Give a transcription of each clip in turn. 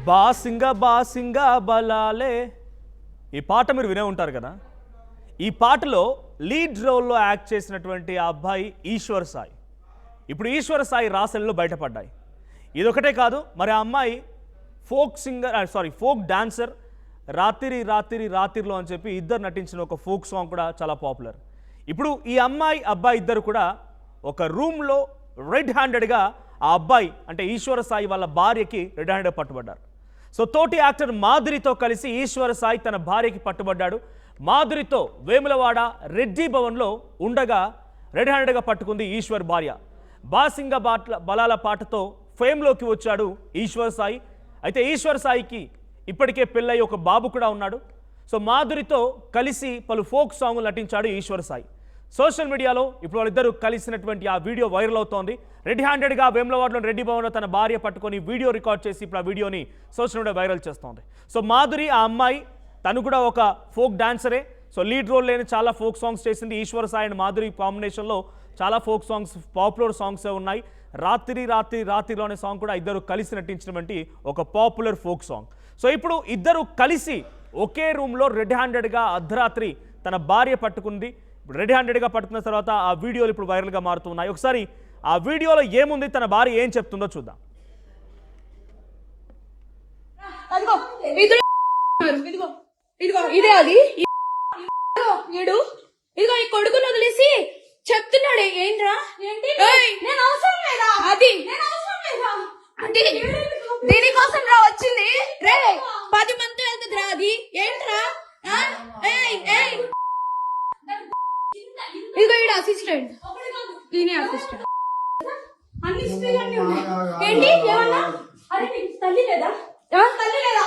బాసింగా బలాలే ఈ పాట మీరు వినే ఉంటారు కదా. ఈ పాటలో లీడ్ రోల్లో యాక్ట్ చేసినటువంటి ఆ అబ్బాయి ఈశ్వర్ సాయి. ఇప్పుడు ఈశ్వర్ సాయి రాసెల్లో బయటపడ్డాయి. ఇదొకటే కాదు, మరి ఆ అమ్మాయి ఫోక్ డాన్సర్. రాత్రిలో అని చెప్పి ఇద్దరు నటించిన ఒక ఫోక్ సాంగ్ కూడా చాలా పాపులర్. ఇప్పుడు ఈ అమ్మాయి అబ్బాయి ఇద్దరు కూడా ఒక రూమ్లో రెడ్ హ్యాండెడ్గా ఆ అబ్బాయి అంటే ఈశ్వర సాయి వాళ్ళ భార్యకి రెడ్ హ్యాండెడ్ పట్టుబడ్డారు. సో తోటి యాక్టర్ మాధురితో కలిసి ఈశ్వర సాయి తన భార్యకి పట్టుబడ్డాడు. మాధురితో వేములవాడ రెడ్డి భవన్లో ఉండగా రెడ్ హ్యాండెడ్గా పట్టుకుంది ఈశ్వర్ భార్య. బాసింగ బలాల పాటతో ఫేమ్లోకి వచ్చాడు ఈశ్వర్ సాయి. అయితే ఈశ్వర్ సాయికి ఇప్పటికే పెళ్ళై ఒక బాబు కూడా ఉన్నాడు. సో మాధురితో కలిసి పలు ఫోక్ సాంగులు నటించాడు ఈశ్వర్ సాయి. సోషల్ మీడియాలో ఇప్పుడు వాళ్ళిద్దరూ కలిసినటువంటి ఆ వీడియో వైరల్ అవుతోంది. రెడ్ హ్యాండెడ్గా వేములవాడలో రెడ్డి భవన్లో తన భార్య పట్టుకొని వీడియో రికార్డ్ చేసి ఇప్పుడు ఆ వీడియోని సోషల్ మీడియా వైరల్ చేస్తోంది. సో మాధురి ఆ అమ్మాయి తను కూడా ఒక ఫోక్ డాన్సరే. సో లీడ్ రోల్ లేని చాలా ఫోక్ సాంగ్స్ చేసింది. ఈశ్వర్ సాయి అండ్ మాధురి కాంబినేషన్లో చాలా ఫోక్ సాంగ్స్, పాపులర్ సాంగ్స్ ఉన్నాయి. రాత్రిలో అనే సాంగ్ కూడా ఇద్దరు కలిసి నటించినటువంటి ఒక పాపులర్ ఫోక్ సాంగ్. సో ఇప్పుడు ఇద్దరు కలిసి ఒకే రూమ్లో రెడ్ హ్యాండెడ్గా అర్ధరాత్రి తన భార్య పట్టుకుంది. రెడ్ హ్యాండెడ్గా పట్టుకున్న తర్వాత ఆ వీడియోలు ఇప్పుడు వైరల్గా మారుతున్నాయి. ఒకసారి ఆ వీడియోలో ఏముంది, తన భార్య ఏం చెప్తుందో చూద్దాం. ఇదే అది ఇదిగో ఈ కొడుకును వదిలేసి చెప్తున్నాడు. ఏంట్రా నేను అవసరం లేదా అది అంటే దీనికోసం రా వచ్చింది. రే 10 మంది వెళ్తుంది రా అది. ఏంట్రా ఇదిగో ఈడ అసిస్టెంట్, ఈయన అసిస్టెంట్. అన్ని ఏంటి ఏమన్నా? అరే నీకు తల్లి లేదా?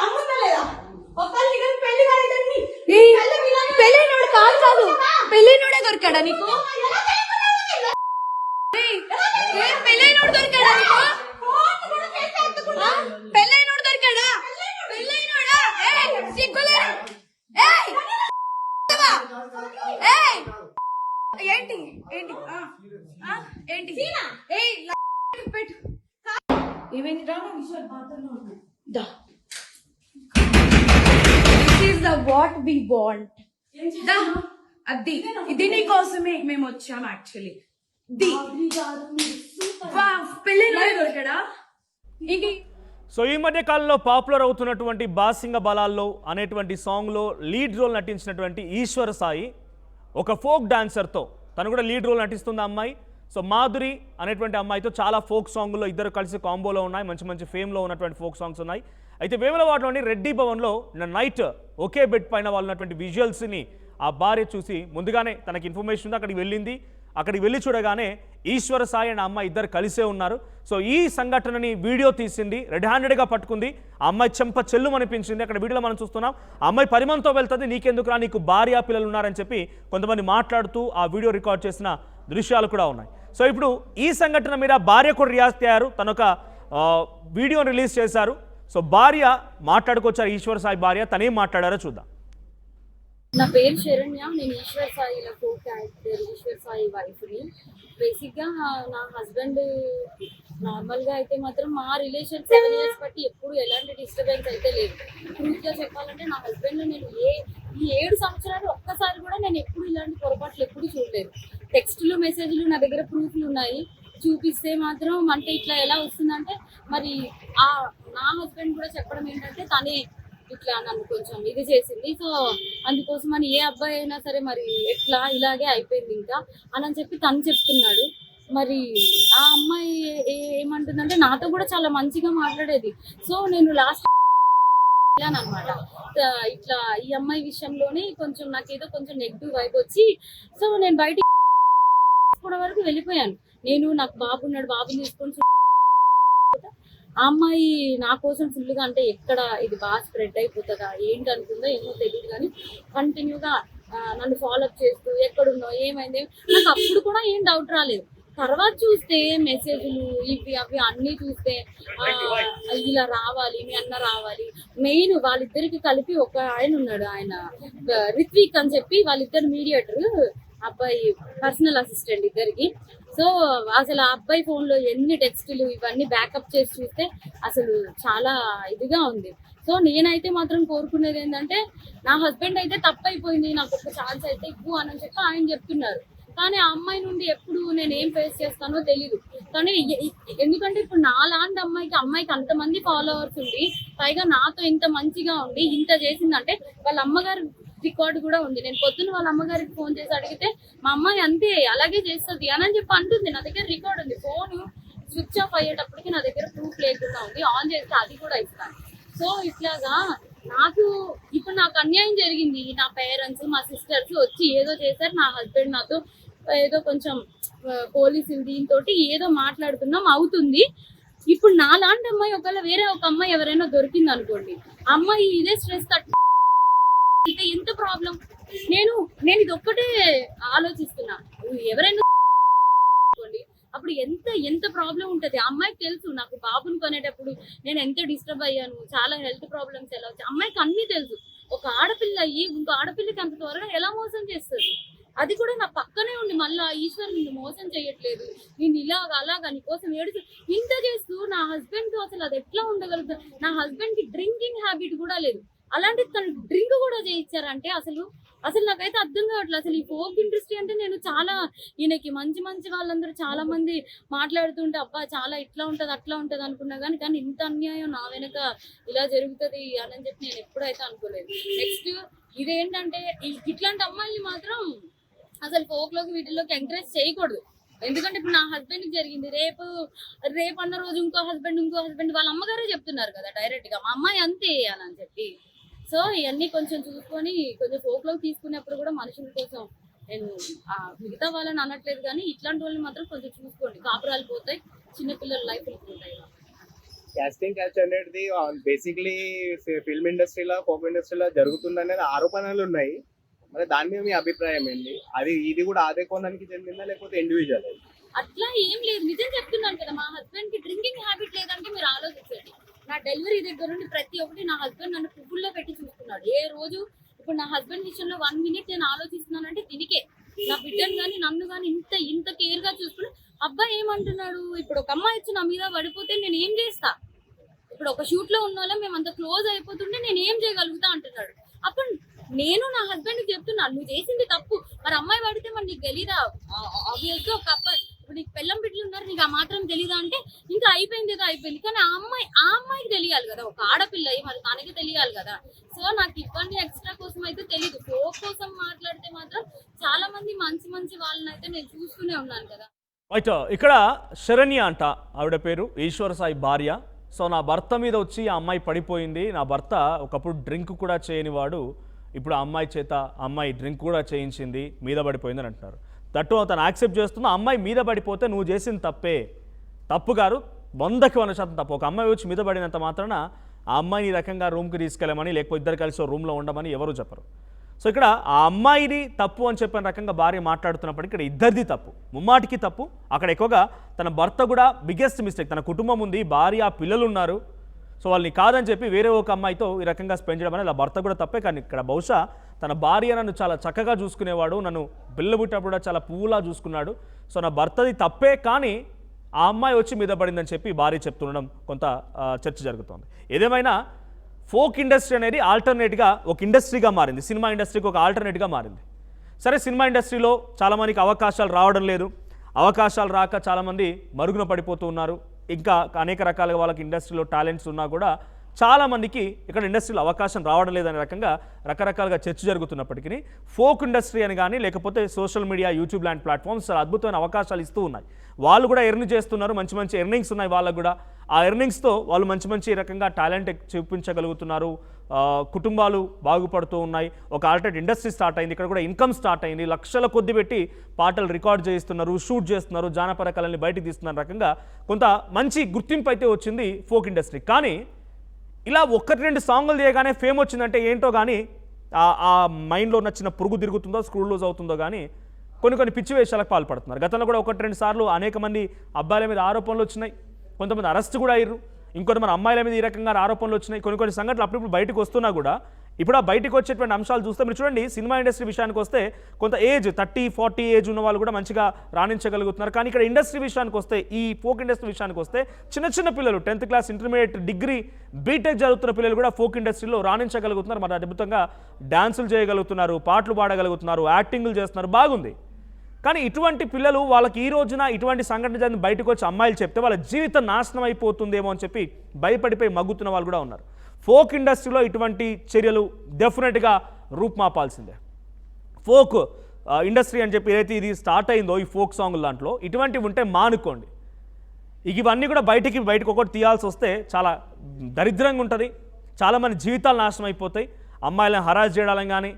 అమ్మ లేదా? పెళ్ళైనోడు కాదు పెళ్ళైనోడే దొరికాడా నీకు? పెళ్ళైనోడు దొరికాడా నీకు? పెళ్ళైనోడు దొరికాడా? పెళ్ళైనోడా? సిగ్గులే ఏంటి ఏంటి ఏంటి పెట్టు ఏమైంది రా విషయాలు మాత్రమే దా. వాట్ వి వాంట్ అది ఇది నీ కోసమే మేము వచ్చాము. యాక్చువల్లీ దొరికాడా ఏంటి? సో ఈ మధ్య కాలంలో పాపులర్ అవుతున్నటువంటి బాసింగ బలాల్లో అనేటువంటి సాంగ్లో లీడ్ రోల్ నటించినటువంటి ఈశ్వర సాయి ఒక ఫోక్ డాన్సర్తో తను కూడా లీడ్ రోల్ నటిస్తుంది అమ్మాయి. సో మాధురి అనేటువంటి అమ్మాయితో చాలా ఫోక్ సాంగ్లో ఇద్దరు కలిసి కాంబోలో ఉన్నాయి. మంచి ఫేమ్లో ఉన్నటువంటి ఫోక్ సాంగ్స్ ఉన్నాయి. అయితే వేములవాడలోని రెడ్డి భవన్లో నైట్ ఒకే బెడ్ పైన వాళ్ళు ఉన్నటువంటి విజువల్స్ని ఆ భార్య చూసి ముందుగానే తనకి ఇన్ఫర్మేషన్ ఉంది, అక్కడికి వెళ్ళింది. అక్కడికి వెళ్ళి చూడగానే ఈశ్వర సాయి అండ్ అమ్మాయి ఇద్దరు కలిసే ఉన్నారు. సో ఈ సంఘటనని వీడియో తీసింది, రెడ్ హ్యాండెడ్గా పట్టుకుంది. ఆ అమ్మాయి చెంప చెల్లు అనిపించింది. అక్కడ వీడియోలో మనం చూస్తున్నాం. ఆ అమ్మాయి పరిమంతో వెళ్తుంది. నీకెందుకురా, నీకు భార్య పిల్లలు ఉన్నారని చెప్పి కొంతమంది మాట్లాడుతూ ఆ వీడియో రికార్డ్ చేసిన దృశ్యాలు కూడా ఉన్నాయి. సో ఇప్పుడు ఈ సంఘటన మీద భార్య కూడా రియాక్ట్ అయ్యారు. తనొక వీడియోని రిలీజ్ చేశారు. సో భార్య మాట్లాడుకొచ్చారు, ఈశ్వర్ సాయి భార్య. తనేం మాట్లాడారో చూద్దాం. నా పేరు శరణ్య, నేను ఈశ్వర్ సాయిలో ఫోక్ క్యారెక్టర్ ఈశ్వర్ సాయి వైఫ్ని. బేసిక్గా నా హస్బెండ్ నార్మల్గా అయితే మాత్రం మా రిలేషన్ 7 years బట్టి ఎప్పుడు ఎలాంటి డిస్టర్బెన్స్ అయితే లేదు. ట్రూత్గా చెప్పాలంటే నా హస్బెండ్ నేను ఈ 7 సంవత్సరాలు ఒక్కసారి కూడా నేను ఎప్పుడు ఇలాంటి పొరపాట్లు ఎప్పుడు చూడలేదు. టెక్స్టులు మెసేజ్లు నా దగ్గర ప్రూఫ్లు ఉన్నాయి. చూపిస్తే మాత్రం అంటే ఇట్లా ఎలా వస్తుందంటే మరి నా హస్బెండ్ కూడా చెప్పడం ఏంటంటే తనే ఇట్లా నన్ను కొంచెం ఇది చేసింది. సో అందుకోసం అని ఏ అబ్బాయి అయినా సరే మరి ఎట్లా ఇలాగే అయిపోయింది ఇంకా అని చెప్పి తను చెప్తున్నాడు. మరి ఆ అమ్మాయి ఏమంటుందంటే నాతో కూడా చాలా మంచిగా మాట్లాడేది. సో నేను లాస్ట్ అనమాట ఇట్లా ఈ అమ్మాయి విషయంలోనే కొంచెం నాకేదో కొంచెం నెగిటివ్ వైబ్ వచ్చి సో నేను బయటికి వరకు వెళ్ళిపోయాను. నేను నాకు బాబు ఉన్నాడు, బాబుని తీసుకొని ఆ అమ్మాయి నా కోసం ఫుల్గా అంటే ఎక్కడ ఇది బాగా స్ప్రెడ్ అయిపోతుందా ఏంటి అనుకుందో ఏమో తెలియదు, కానీ కంటిన్యూగా నన్ను ఫాలోఅప్ చేస్తూ ఎక్కడున్నావు ఏమైంది నాకు అప్పుడు కూడా ఏం డౌట్ రాలేదు. తర్వాత చూస్తే మెసేజ్లు ఇవి అవి అన్నీ చూస్తే ఇలా రావాలి, మీ అన్న రావాలి. మెయిన్ వాళ్ళిద్దరికి కలిపి ఒక ఆయన ఉన్నాడు, ఆయన రిత్విక్ అని చెప్పి వాళ్ళిద్దరు మీడియేటర్, అబ్బాయి పర్సనల్ అసిస్టెంట్ ఇద్దరికి. సో అసలు ఆ అబ్బాయి ఫోన్లో ఎన్ని టెక్స్టులు ఇవన్నీ బ్యాకప్ చేసి చూస్తే అసలు చాలా ఇదిగా ఉంది. సో నేనైతే మాత్రం కోరుకునేది ఏంటంటే నా హస్బెండ్ అయితే తప్పైపోయింది, నాకు ఒక ఛాన్స్ అయితే ఇవ్వు అని చెప్పి ఆయన చెప్తున్నారు. కానీ ఆ అమ్మాయి నుండి ఎప్పుడు నేను ఏం ఫేస్ చేస్తానో తెలీదు. కానీ ఎందుకంటే ఇప్పుడు నా లాంటి అమ్మాయికి అంతమంది ఫాలోవర్స్ ఉండి పైగా నాతో ఇంత మంచిగా ఉండి ఇంత చేసిందంటే వాళ్ళ అమ్మగారు రికార్డు కూడా ఉంది. నేను పొద్దున్న వాళ్ళ అమ్మగారికి ఫోన్ చేసి అడిగితే మా అమ్మాయి అంతే అలాగే చేస్తుంది అని చెప్పి అంటుంది. నా దగ్గర రికార్డు ఉంది. ఫోన్ స్విచ్ ఆఫ్ అయ్యేటప్పటికి నా దగ్గర ప్రూఫ్ లేకుండా ఉంది. ఆన్ చేస్తే అది కూడా ఇస్తాను. సో ఇట్లాగా ఇప్పుడు నాకు అన్యాయం జరిగింది. నా పేరెంట్స్ మా సిస్టర్స్ వచ్చి ఏదో చేశారు. నా హస్బెండ్ నాతో ఏదో కొంచెం పోలీసులు దీంతో ఏదో మాట్లాడుతున్నాం అవుతుంది. ఇప్పుడు నా లాంటి అమ్మాయి ఒకవేళ వేరే ఒక అమ్మాయి ఎవరైనా దొరికింది అనుకోండి, అమ్మాయి ఇదే స్ట్రెస్ అయితే ఎంత ప్రాబ్లం. నేను ఇది ఒక్కటే ఆలోచిస్తున్నా, ఎవరైనా అనుకోండి అప్పుడు ఎంత ప్రాబ్లం ఉంటది. ఆ అమ్మాయికి తెలుసు నాకు బాబుని కొనేటప్పుడు నేను ఎంత డిస్టర్బ్ అయ్యాను, చాలా హెల్త్ ప్రాబ్లమ్స్ ఎలా వచ్చాయి అమ్మాయికి అన్ని తెలుసు. ఒక ఆడపిల్ల అయ్యి ఇంకో ఆడపిల్లకి అంత త్వరగా ఎలా మోసం చేస్తుంది. అది కూడా నా పక్కనే ఉండి మళ్ళా ఈశ్వర్ నిన్ను మోసం చేయట్లేదు, నేను అలాగా నీకోసం ఏడుచు ఇంత చేస్తూ నా హస్బెండ్ తో అసలు అది ఎట్లా ఉండగలుగుతుంది. నా హస్బెండ్ కి డ్రింకింగ్ హ్యాబిట్ కూడా లేదు, అలాంటి తను డ్రింక్ కూడా చేయించారంటే అసలు నాకైతే అర్థం కావట్లేదు. అసలు ఈ ఫోక్ ఇండస్ట్రీ అంటే నేను చాలా ఈయనకి మంచి వాళ్ళందరూ చాలా మంది మాట్లాడుతుంటే అబ్బా చాలా ఇట్లా ఉంటది అట్లా ఉంటది అనుకున్నా కానీ ఇంత అన్యాయం నా వెనక ఇలా జరుగుతుంది అని చెప్పి నేను ఎప్పుడైతే అనుకోలేదు. నెక్స్ట్ ఇదేంటంటే ఇట్లాంటి అమ్మాయిని మాత్రం అసలు ఫోక్ లోకి వీటిలోకి ఎంకరేజ్ చేయకూడదు. ఎందుకంటే ఇప్పుడు నా హస్బెండ్ కి జరిగింది, రేపు అన్న రోజు ఇంకో హస్బెండ్ వాళ్ళ అమ్మగారే చెప్తున్నారు కదా డైరెక్ట్ గా మా అమ్మాయి అంతే అని చెప్పి. సో ఇవన్నీ కొంచెం చూసుకొని కొంచెం ఫోక్ లోకి తీసుకునేప్పుడు కూడా మనుషుల కోసం నేను మిగతా వాళ్ళని అనట్లేదు కానీ ఇట్లాంటి వాళ్ళని మాత్రం కొంచెం చూసుకోండి. కాపురాలు పోతాయి, చిన్నపిల్లల లైఫ్ పోతాయి. క్యాస్టింగ్ క్యాచ్ అనేది బేసిక్లీ ఫిల్మ్ ఇండస్ట్రీలో ఫోక్ ఇండస్ట్రీలో జరుగుతుందనేది ఆరోపణలు ఉన్నాయి. మరి దాని మీద మీ అభిప్రాయం ఏంటి? ఇది కూడా అదే కోణానికి చెందిందా లేకపోతే ఇండివిజువల్? అట్లా ఏం లేదు, నిజం చెప్తున్నాను కదా. మా హస్బెండ్ కి డ్రింకింగ్ హ్యాబిట్ లేదంటే మీరు ఆలోచించండి. నా డెలివరీ దగ్గర నుండి ప్రతి ఒక్కటి నా హస్బెండ్ నన్ను పువ్వుల్లో పెట్టి చూస్తున్నాడు. ఏ రోజు ఇప్పుడు నా హస్బెండ్ విషయంలో 1 minute నేను ఆలోచిస్తున్నానంటే తినికే నా బిడ్డను కానీ నన్ను కానీ ఇంత కేర్ గా చూసుకుని అబ్బాయి ఏమంటున్నాడు, ఇప్పుడు ఒక అమ్మాయి వచ్చి నా మీద పడిపోతే నేను ఏం చేస్తా, ఇప్పుడు ఒక షూట్ లో ఉన్న వాళ్ళం మేము అంత క్లోజ్ అయిపోతుంటే నేను ఏం చేయగలుగుతా అంటున్నాడు. అప్పుడు నేను నా హస్బెండ్ కి చెప్తున్నాను నువ్వు చేసింది తప్పు, మరి అమ్మాయి పడితే మరి నీకు తెలీదా, ఆబ్వియస్ గా ఒక అబ్బాయి ఇప్పుడు నీకు పెళ్ళం బిడ్డలు ఉన్నారు నీకు ఆ మాత్రం తెలీదా అంటే ఇంకా అయిపోయింది ఏదో అయిపోయింది. కానీ ఆ అమ్మాయికి తెలియాలి కదా, ఒక ఆడపిల్ల మరి తనకి తెలియాలి కదా. సో నాకు ఇవన్నీ ఎక్స్ట్రా కోసం అయితే తెలీదు. ఫోక్ కోసం మాట్లాడితే మాత్రం చాలా మంది మంచి వాళ్ళని అయితే నేను చూస్తూనే ఉన్నాను కదా. అయితే ఇక్కడ శరణ్య అంట ఆవిడ పేరు, ఈశ్వర సాయి భార్య. సో నా భర్త మీద వచ్చి ఆ అమ్మాయి పడిపోయింది, నా భర్త ఒకప్పుడు డ్రింక్ కూడా చేయని వాడు, ఇప్పుడు ఆ అమ్మాయి చేత అమ్మాయి డ్రింక్ కూడా చేయించింది, మీద పడిపోయిందని అంటున్నారు. దట్టు తను యాక్సెప్ట్ చేస్తున్నా అమ్మాయి మీద పడిపోతే నువ్వు చేసిన తప్పు గారు 100% తప్పు. ఒక అమ్మాయి వచ్చి మీద పడినంత మాత్రాన ఆ అమ్మాయిని ఈ రకంగా రూమ్కి తీసుకెళ్ళమని లేకపోతే ఇద్దరు కలిసి రూమ్లో ఉండమని ఎవరు చెప్పరు. సో ఇక్కడ ఆ అమ్మాయిది తప్పు అని చెప్పిన రకంగా భార్య మాట్లాడుతున్నప్పటికీ ఇక్కడ ఇద్దరిది తప్పు, ముమ్మాటికి తప్పు. అక్కడ ఎక్కువగా తన భర్త కూడా బిగ్గెస్ట్ మిస్టేక్. తన కుటుంబం ఉంది, భార్య పిల్లలు ఉన్నారు, సో వాళ్ళని కాదని చెప్పి వేరే ఒక అమ్మాయితో ఈ రకంగా స్పెండ్ చేయడం అనేది భర్త కూడా తప్పే. కానీ ఇక్కడ బహుశా తన భార్య నన్ను చాలా చక్కగా చూసుకునేవాడు, నన్ను బిల్ల పుట్టినప్పుడు కూడా చాలా పువ్వులా చూసుకున్నాడు, సో నా భర్తది తప్పే, కానీ ఆ అమ్మాయి వచ్చి మీద పడిందని చెప్పి భార్య చెప్తుండడం కొంత చర్చ జరుగుతోంది. ఏదేమైనా ఫోక్ ఇండస్ట్రీ అనేది ఆల్టర్నేట్గా ఒక ఇండస్ట్రీగా మారింది, సినిమా ఇండస్ట్రీకి ఒక ఆల్టర్నేట్గా మారింది. సరే, సినిమా ఇండస్ట్రీలో చాలామందికి అవకాశాలు రావడం లేదు, అవకాశాలు రాక చాలామంది మరుగున పడిపోతూ ఉన్నారు. ఇంకా అనేక రకాలుగా వాళ్ళకి ఇండస్ట్రీలో టాలెంట్స్ ఉన్నా కూడా చాలామందికి ఇక్కడ ఇండస్ట్రీలో అవకాశం రావడం లేదనే రకంగా రకరకాలుగా చర్చ జరుగుతున్నప్పటికీ ఫోక్ ఇండస్ట్రీ అని కానీ లేకపోతే సోషల్ మీడియా, యూట్యూబ్ లాంటి ప్లాట్ఫామ్స్ చాలా అద్భుతమైన అవకాశాలు ఇస్తూ ఉన్నాయి. వాళ్ళు కూడా ఎర్న్ చేస్తున్నారు, మంచి ఎర్నింగ్స్ ఉన్నాయి వాళ్ళకు కూడా. ఆ ఎర్నింగ్స్తో వాళ్ళు మంచి రకంగా టాలెంట్ చూపించగలుగుతున్నారు, కుటుంబాలు బాగుపడుతూ ఉన్నాయి. ఒక ఆల్టర్నేట్ ఇండస్ట్రీ స్టార్ట్ అయింది, ఇక్కడ కూడా ఇన్కమ్ స్టార్ట్ అయింది, లక్షల కొద్ది పెట్టి పాటలు రికార్డ్ చేయిస్తున్నారు, షూట్ చేస్తున్నారు, జానపద కళల్ని బయటికి తీస్తున్నారు రకంగా కొంత మంచి గుర్తింపు అయితే వచ్చింది ఫోక్ ఇండస్ట్రీ. కానీ ఇలా 1-2 సాంగులు చేయగానే ఫేమ్ వచ్చిందంటే ఏంటో కానీ ఆ మైండ్లో నచ్చిన పురుగు తిరుగుతుందో, స్క్రూ లూజ్ అవుతుందో కానీ కొన్ని పిచ్చి వేషాలకు పాల్పడుతున్నారు. గతంలో కూడా 1-2 సార్లు అనేక మంది అబ్బాయిల మీద ఆరోపణలు వచ్చినాయి, కొంతమంది అరెస్ట్ కూడా అయ్యారు, ఇంకొంతమంది అమ్మాయిల మీద ఈ రకంగా ఆరోపణలు వచ్చినాయి. కొన్ని సంఘటనలు అప్పుడప్పుడు బయటకు వస్తున్నా కూడా ఇప్పుడు ఆ బయటకు వచ్చేటువంటి అంశాలు చూస్తే మీరు చూడండి, సినిమా ఇండస్ట్రీ విషయానికి వస్తే కొంత ఏజ్ 30-40 ఏజ్ ఉన్న వాళ్ళు కూడా మంచిగా రాణించగలుగుతున్నారు. కానీ ఇక్కడ ఇండస్ట్రీ విషయానికి వస్తే, ఈ ఫోక్ ఇండస్ట్రీ విషయానికి వస్తే చిన్న చిన్న పిల్లలు 10th class, intermediate, degree, BTech చదువుతున్న పిల్లలు కూడా ఫోక్ ఇండస్ట్రీలో రాణించగలుగుతున్నారు. మరి అద్భుతంగా డాన్సులు చేయగలుగుతున్నారు, పాటలు పాడగలుగుతున్నారు, యాక్టింగ్లు చేస్తున్నారు, బాగుంది. కానీ ఇటువంటి పిల్లలు వాళ్ళకి ఈ రోజున ఇటువంటి సంఘటన జరిగిన బయటకు వచ్చి అమ్మాయిలు చెప్తే వాళ్ళ జీవితం నాశనం అయిపోతుందేమో అని చెప్పి భయపడిపోయి మగ్గుతున్న వాళ్ళు కూడా ఉన్నారు. ఫోక్ ఇండస్ట్రీలో ఇటువంటి చర్యలు డెఫినెట్గా రూపుమాపాల్సిందే. ఫోక్ ఇండస్ట్రీ అని చెప్పి ఏదైతే ఇది స్టార్ట్ అయిందో ఈ ఫోక్ సాంగుల దాంట్లో ఇటువంటివి ఉంటే మానుకోండి. ఇవన్నీ కూడా బయటకు ఒకటి తీయాల్సి వస్తే చాలా దరిద్రంగా ఉంటుంది. చాలామంది జీవితాలు నాశనం అయిపోతాయి. అమ్మాయిలను హరాజ్ చేయడం కానీ,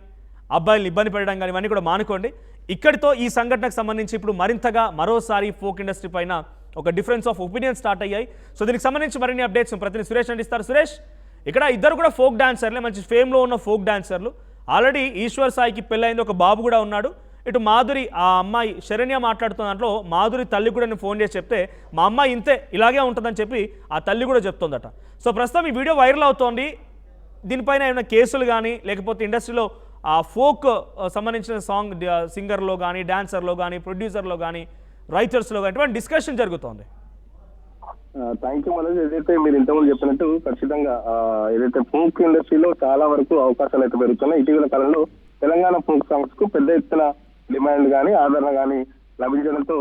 అబ్బాయిలను ఇబ్బంది పెట్టడం కానీ ఇవన్నీ కూడా మానుకోండి. ఇక్కడితో ఈ సంఘటనకు సంబంధించి ఇప్పుడు మరింతగా మరోసారి ఫోక్ ఇండస్ట్రీ పైన ఒక డిఫరెన్స్ ఆఫ్ ఒపీనియన్ స్టార్ట్ అయ్యాయి. సో దీనికి సంబంధించి మరిన్ని అప్డేట్స్ ప్రతినిధి సురేష్ అందిస్తారు. సురేష్, ఇక్కడ ఇద్దరు కూడా ఫోక్ డాన్సర్లే, మంచి ఫేమ్లో ఉన్న ఫోక్ డాన్సర్లు. ఆల్రెడీ ఈశ్వర్ సాయికి పెళ్ళైంది, ఒక బాబు కూడా ఉన్నాడు. ఇటు మాధురి, ఆ అమ్మాయి శరణ్య మాట్లాడుతున్న దాంట్లో మాధురి తల్లి కూడా నేను ఫోన్ చేసి చెప్తే మా అమ్మాయి ఇంతే, ఇలాగే ఉంటుందని చెప్పి ఆ తల్లి కూడా చెప్తోందట. సో ప్రస్తుతం ఈ వీడియో వైరల్ అవుతోంది. దీనిపైన ఏమైనా కేసులు కానీ, లేకపోతే ఇండస్ట్రీలో ఆ ఫోక్ సంబంధించిన సాంగ్ సింగర్లో కానీ, డాన్సర్లో కానీ, ప్రొడ్యూసర్లో కానీ, రైటర్స్లో కానీ ఇటువంటి డిస్కషన్ జరుగుతోంది. Thank you Manoj. ఏదైతే మీరు ఇంతకుముందు చెప్పినట్టు ఖచ్చితంగా ఏదైతే ఫోక్ ఇండస్ట్రీలో చాలా వరకు అవకాశాలు అయితే పెరుగుతున్నాయి. ఇటీవల కాలంలో తెలంగాణ ఫోక్ సాంగ్స్ కు పెద్ద ఎత్తున డిమాండ్ కానీ, ఆదరణ కానీ లభించడంతో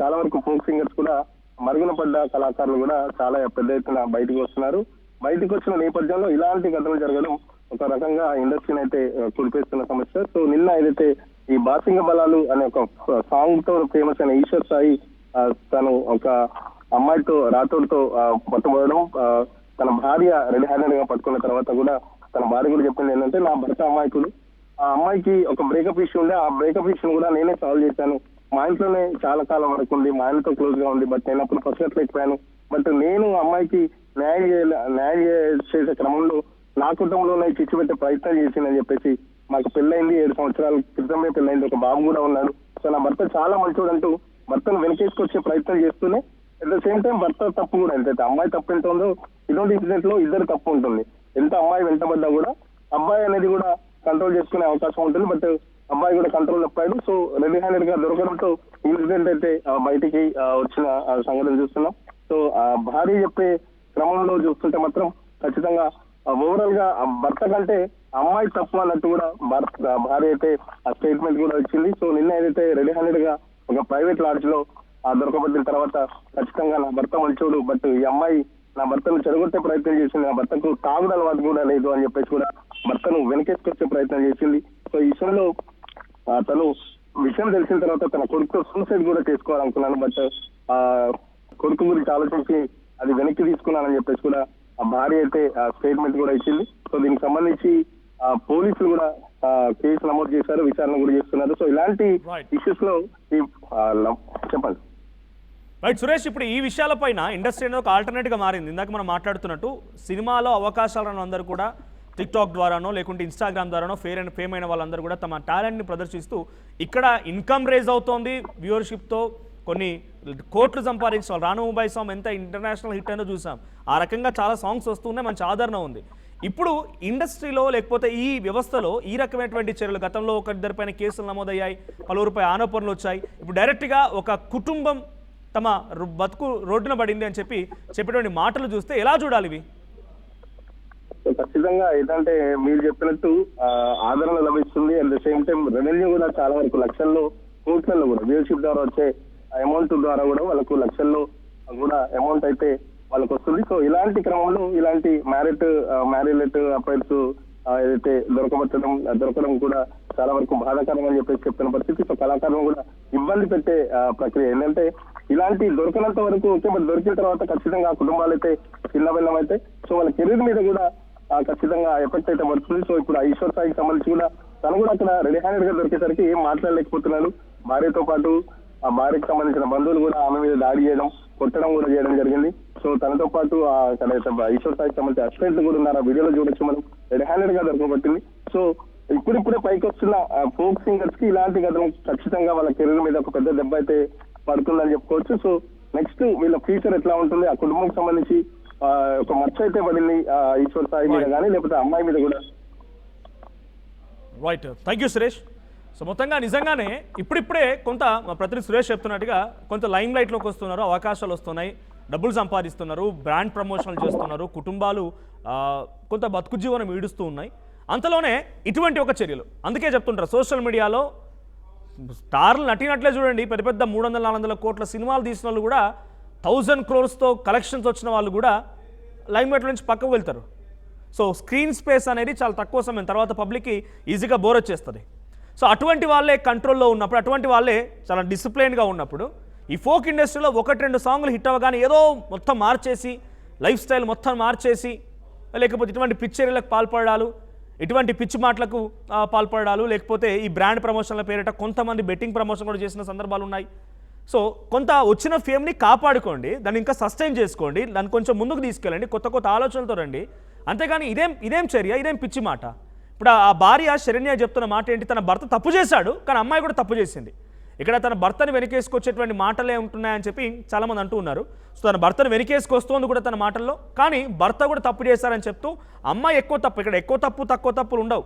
చాలా వరకు ఫోక్ సింగర్స్ కూడా మరుగున పడ్డ కళాకారులు కూడా చాలా పెద్ద ఎత్తున బయటకు వస్తున్నారు. బయటకు వచ్చిన నేపథ్యంలో ఇలాంటి ఘటనలు జరగడం ఒక రకంగా ఇండస్ట్రీని అయితే కుడిపేస్తున్న సమస్య. సో నిన్న ఏదైతే ఈ బాసింగ బలాలు అనే ఒక సాంగ్ తో ఫేమస్ అయిన ఈశ్వర్ సాయి తను ఒక అమ్మాయితో రాతోడితో పట్టుబడడం, తన భార్య రెడీ హ్యాండెడ్ గా పట్టుకున్న తర్వాత కూడా తన భార్య కూడా చెప్పింది ఏంటంటే, నా భర్త అమాయకుడు, ఆ అమ్మాయికి ఒక బ్రేకప్ ఇష్యూ ఉండే, ఆ బ్రేకప్ ఇష్యూ కూడా నేనే సాల్వ్ చేశాను. మా ఇంట్లోనే చాలా కాలం వరకు ఉంది, మా ఆయనతో క్లోజ్ గా ఉంది, బట్ నేను అప్పుడు పసగట్లేకపోయాను. బట్ నేను అమ్మాయికి న్యాయం చేసే క్రమంలో నా కుటుంబంలోనే చిచ్చు పెట్టే ప్రయత్నం చేసిందని చెప్పేసి, మాకు పెళ్ళైంది 7 సంవత్సరాల క్రితమే పెళ్ళైంది, ఒక బాబు కూడా ఉన్నాడు. సో నా భర్త చాలా మంచోడు అంటూ భర్తను వెనకేసుకొచ్చే ప్రయత్నం చేస్తూనే అట్ ద సేమ్ టైం భర్త తప్పు కూడా ఎంతైతే అమ్మాయి తప్పు ఎంత ఉందో ఇటువంటి ఇన్సిడెంట్ లో ఇద్దరు తప్పు ఉంటుంది. ఎంత అమ్మాయి వెంటబడ్డా కూడా అబ్బాయి అనేది కూడా కంట్రోల్ చేసుకునే అవకాశం ఉంటుంది. బట్ అబ్బాయి కూడా కంట్రోల్ తప్పాడు. సో రెడీ హ్యాండెడ్ గా దొరకడంతో ఇన్సిడెంట్ అయితే బయటికి వచ్చిన సంఘటన చూస్తున్నాం. సో ఆ భార్య చెప్పే క్రమంలో చూస్తుంటే మాత్రం ఖచ్చితంగా ఓవరాల్ గా భర్త కంటే అమ్మాయి తప్పు అన్నట్టు కూడా భార్య అయితే ఆ స్టేట్మెంట్ కూడా వచ్చింది. సో నిన్న ఏదైతే రెడీ హ్యాండెడ్ గా ఒక ప్రైవేట్ లాడ్జ్ లో దొరకబడిన తర్వాత ఖచ్చితంగా నా భర్త మంచోడు, బట్ ఈ అమ్మాయి నా భర్తను చెడగొట్టే ప్రయత్నం చేసింది, నా భర్తకు తాగుడు అలవాటు కూడా లేదు అని చెప్పేసి కూడా భర్తను వెనకేసుకొచ్చే ప్రయత్నం చేసింది. సో ఈ విషయంలో తను విషయం తెలిసిన తర్వాత తన కొడుకుతో సూసైడ్ కూడా చేసుకోవాలనుకున్నాను, బట్ కొడుకు గురించి ఆలోచించి అది వెనక్కి తీసుకున్నానని చెప్పేసి కూడా ఆ భార్య అయితే స్టేట్మెంట్ కూడా ఇచ్చింది. సో దీనికి సంబంధించి పోలీసులు కూడా కేసు నమోదు చేశారు, విచారణ కూడా చేస్తున్నారు. సో ఇలాంటి ఇష్యూస్ లో చెప్పండి. రైట్ సురేష్, ఇప్పుడు ఈ విషయాలపైన ఇండస్ట్రీ అనేది ఒక ఆల్టర్నేట్గా మారింది. ఇందాక మనం మాట్లాడుతున్నట్టు సినిమాలో అవకాశాలను అందరూ కూడా టిక్టాక్ ద్వారానో లేకుంటే ఇన్స్టాగ్రామ్ ద్వారానో ఫేమ్ అయిన వాళ్ళందరూ కూడా తమ టాలెంట్ని ప్రదర్శిస్తూ ఇక్కడ ఇన్కమ్ రేజ్ అవుతోంది. వ్యూవర్షిప్తో కొన్ని కోట్లు సంపాదించాలి. రాను ముంబై సాంగ్ ఎంత ఇంటర్నేషనల్ హిట్ అయినా చూసాం. ఆ రకంగా చాలా సాంగ్స్ వస్తున్నాయి, మంచి ఆదరణ ఉంది. ఇప్పుడు ఇండస్ట్రీలో లేకపోతే ఈ వ్యవస్థలో ఈ రకమైనటువంటి చర్యలు, గతంలో ఒకరిద్దరిపైన కేసులు నమోదయ్యాయి, పలువురిపై ఆరోపణలు వచ్చాయి. ఇప్పుడు డైరెక్ట్గా ఒక కుటుంబం తమ బతుకు రోడ్డున పడింది అని చెప్పేటువంటి మాటలు చూస్తే ఎలా చూడాలి ఇవి? ఖచ్చితంగా ఏంటంటే మీరు చెప్పినట్టు ఆదరణ లభిస్తుంది. At the same time revenue కూడా చాలా వరకు లక్షల్లో, కోట్లలో కూడా వ్యూషిప్ ద్వారా వచ్చే అమౌంట్ ద్వారా కూడా వాళ్ళకు లక్షల్లో కూడా అమౌంట్ అయితే వాళ్ళకు వస్తుంది. సో ఇలాంటి క్రమంలో ఇలాంటి మ్యారేజ్ అఫైర్స్ ఏదైతే దొరకడం కూడా చాలా వరకు బాధాకరం అని చెప్పేసి చెప్తున్న పరిస్థితి. సో కళాకారులను కూడా ఇబ్బంది పెట్టే ప్రక్రియ ఏంటంటే ఇలాంటి దొరకనంత వరకు ఓకే, బట్ దొరికిన తర్వాత ఖచ్చితంగా ఆ కుటుంబాలు అయితే చిన్నబిన్నం అయితే సో వాళ్ళ కెరీర్ మీద కూడా ఖచ్చితంగా ఎఫెక్ట్ అయితే పడుతుంది. సో ఇప్పుడు ఈశ్వర్ సాయికి సంబంధించి కూడా తను కూడా అక్కడ రెడీ హ్యాండెడ్ గా దొరికేసరికి ఏం మాట్లాడలేకపోతున్నాడు. భార్యతో పాటు ఆ భార్యకు సంబంధించిన బంధువులు కూడా ఆమె మీద దాడి చేయడం, కొట్టడం కూడా చేయడం జరిగింది. సో తనతో పాటు ఈశ్వర్ సాయికి సంబంధించిన అసిస్టెంట్ కూడా ఉన్నారు. ఆ వీడియోలో చూడొచ్చు మనం, రెడీ హ్యాండెడ్ గా దొరకబట్టింది. సో ఇప్పుడిప్పుడే పైకి వస్తున్న ఫోక్ సింగర్స్ కి ఇలాంటి ఘటన ఖచ్చితంగా వాళ్ళ కెరీర్ మీద ఒక పెద్ద దెబ్బ అయితే పడుతుందని చెప్పుకోవచ్చు. సో నెక్స్ట్ వీళ్ళ ఫ్యూచర్ ఎట్లా ఉంటుంది, ఆ కుటుంబం సంబంధించి ఒక మచ్చ అయితే పడింది ఈశ్వర్ సాయి మీద కానీ లేకపోతే అమ్మాయి మీద కూడా. Right, thank you Suresh. So మొత్తంగా నిజంగానే ఇప్పుడిప్పుడే కొంత మా ప్రతినిధి సురేష్ చెప్తున్నట్టుగా కొంత లైమ్ లైట్లోకి వస్తున్నారు, అవకాశాలు వస్తున్నాయి, డబ్బులు సంపాదిస్తున్నారు, బ్రాండ్ ప్రమోషన్లు చేస్తున్నారు, కుటుంబాలు కొంత బతుకు జీవనం ఈడుస్తూ ఉన్నాయి. అంతలోనే ఇటువంటి ఒక చర్యలు, అందుకే చెప్తుంటారు సోషల్ మీడియాలో స్టార్లు నటినట్లే చూడండి, పెద్ద పెద్ద 300-400 కోట్ల సినిమాలు తీసిన వాళ్ళు కూడా 1000 crores కలెక్షన్స్ వచ్చిన వాళ్ళు కూడా లైమ్ లైట్ నుంచి పక్కకు వెళ్తారు. సో స్క్రీన్ స్పేస్ అనేది చాలా తక్కువ సమయం తర్వాత పబ్లిక్కి ఈజీగా బోర్ వచ్చేస్తుంది. సో అటువంటి వాళ్ళే కంట్రోల్లో ఉన్నప్పుడు, అటువంటి వాళ్ళే చాలా డిసిప్లైన్గా ఉన్నప్పుడు ఈ ఫోక్ ఇండస్ట్రీలో 1-2 సాంగ్లు హిట్ అవ్వగానే ఏదో మొత్తం మార్చేసి లైఫ్ స్టైల్ మొత్తం మార్చేసి, లేకపోతే ఇటువంటి పిక్చర్లకు పాల్పడాలు, ఇటువంటి పిచ్చి మాటలకు పాల్పడాలు, లేకపోతే ఈ బ్రాండ్ ప్రమోషన్ల పేరిట కొంతమంది బెట్టింగ్ ప్రమోషన్ కూడా చేసిన సందర్భాలు ఉన్నాయి. సో కొంత వచ్చిన ఫేమ్ని కాపాడుకోండి, దాన్ని ఇంకా సస్టైన్ చేసుకోండి, దాన్ని కొంచెం ముందుకు తీసుకెళ్ళండి, కొత్త కొత్త ఆలోచనలతో రండి. అంతేగాని ఇదేం చర్య, ఇదేం పిచ్చి మాట. ఇప్పుడు ఆ భార్య శరణ్య చెప్తున్న మాట ఏంటి, తన భర్త తప్పు చేశాడు కానీ అమ్మాయి కూడా తప్పు చేసింది. ఇక్కడ తన భర్తను వెనకేసుకొచ్చేటువంటి మాటలే ఉంటున్నాయని చెప్పి చాలామంది అంటూ ఉన్నారు. సో తన భర్తను వెనకేసుకొస్తోంది కూడా తన మాటల్లో, కానీ భర్త కూడా తప్పు చేశారని చెప్తూ అమ్మాయి ఎక్కువ తప్పు, ఇక్కడ ఎక్కువ తప్పు తక్కువ తప్పులు ఉండవు,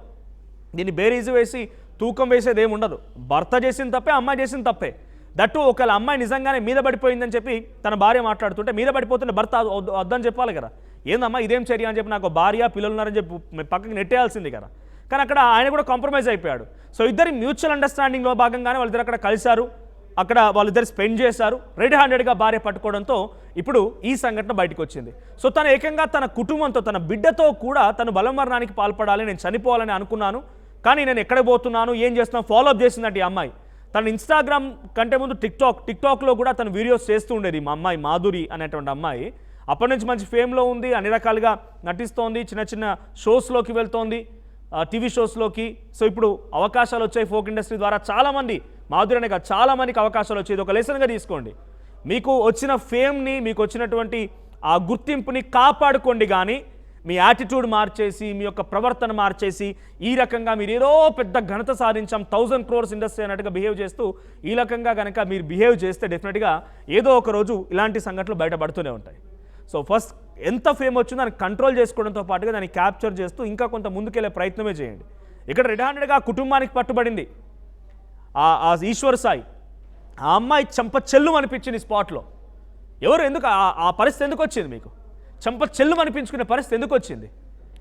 దీన్ని బేరీజు వేసి తూకం వేసేది ఏమి ఉండదు. భర్త చేసిన తప్పే, అమ్మాయి చేసిన తప్పే. దట్టు ఒకవేళ అమ్మాయి నిజంగానే మీద పడిపోయిందని చెప్పి తన భార్య మాట్లాడుతుంటే, మీద పడిపోతుంటే భర్త వద్దని చెప్పాలి కదా, ఏందమ్మా ఇదేం చర్య అని చెప్పి, నాకు భార్య పిల్లలు ఉన్నారని చెప్పి పక్కకి నెట్టేయాల్సింది కదా. కానీ అక్కడ ఆయన కూడా కాంప్రమైజ్ అయిపోయాడు. సో ఇద్దరి మ్యూచువల్ అండర్స్టాండింగ్లో భాగంగానే వాళ్ళిద్దరు అక్కడ కలిశారు, అక్కడ వాళ్ళిద్దరు స్పెండ్ చేశారు. రెడ్ హ్యాండెడ్గా భార్య పట్టుకోవడంతో ఇప్పుడు ఈ సంఘటన బయటకు వచ్చింది. సో తను ఏకంగా తన కుటుంబంతో, తన బిడ్డతో కూడా తను బలమరణానికి పాల్పడాలి, నేను చనిపోవాలని అనుకున్నాను, కానీ నేను ఎక్కడ పోతున్నాను, ఏం చేస్తున్నాను ఫాలోఅప్ చేసిందంటే ఈ అమ్మాయి. తన ఇన్స్టాగ్రామ్ కంటే ముందు టిక్టాక్లో కూడా తను వీడియోస్ చేస్తూ ఉండేది మా అమ్మాయి మాధురి అనేటువంటి అమ్మాయి. అప్పటి నుంచి మంచి ఫేమ్లో ఉంది, అన్ని రకాలుగా నటిస్తోంది, చిన్న చిన్న షోస్లోకి వెళ్తోంది, టీవీ షోస్లోకి. సో ఇప్పుడు అవకాశాలు వచ్చాయి ఫోక్ ఇండస్ట్రీ ద్వారా, చాలామంది మాధురి అనే కాదు చాలామందికి అవకాశాలు వచ్చేది ఒక లెసన్గా తీసుకోండి. మీకు వచ్చిన ఫేమ్ని, మీకు వచ్చినటువంటి ఆ గుర్తింపుని కాపాడుకోండి, కానీ మీ యాటిట్యూడ్ మార్చేసి, మీ యొక్క ప్రవర్తన మార్చేసి, ఈ రకంగా మీరు ఏదో పెద్ద ఘనత సాధించాం 1000 crores ఇండస్ట్రీ అన్నట్టుగా బిహేవ్ చేస్తూ ఈ రకంగా కనుక మీరు బిహేవ్ చేస్తే డెఫినెట్గా ఏదో ఒక రోజు ఇలాంటి సంఘటనలు బయటపడుతూనే ఉంటాయి. సో ఫస్ట్ ఎంత ఫేమ్ వచ్చిందో దాన్ని కంట్రోల్ చేసుకోవడంతో పాటుగా దాన్ని క్యాప్చర్ చేస్తూ ఇంకా కొంత ముందుకెళ్ళే ప్రయత్నమే చేయండి. ఇక్కడ రెడ్ హ్యాండెడ్గా కుటుంబానికి పట్టుబడింది ఆ ఈశ్వర్ సాయి. ఆ అమ్మాయి చెంప చెల్లు అనిపించింది స్పాట్లో. ఎవరు ఎందుకు ఆ పరిస్థితి ఎందుకు వచ్చింది, మీకు చెంప చెల్లు అనిపించుకునే పరిస్థితి ఎందుకు వచ్చింది,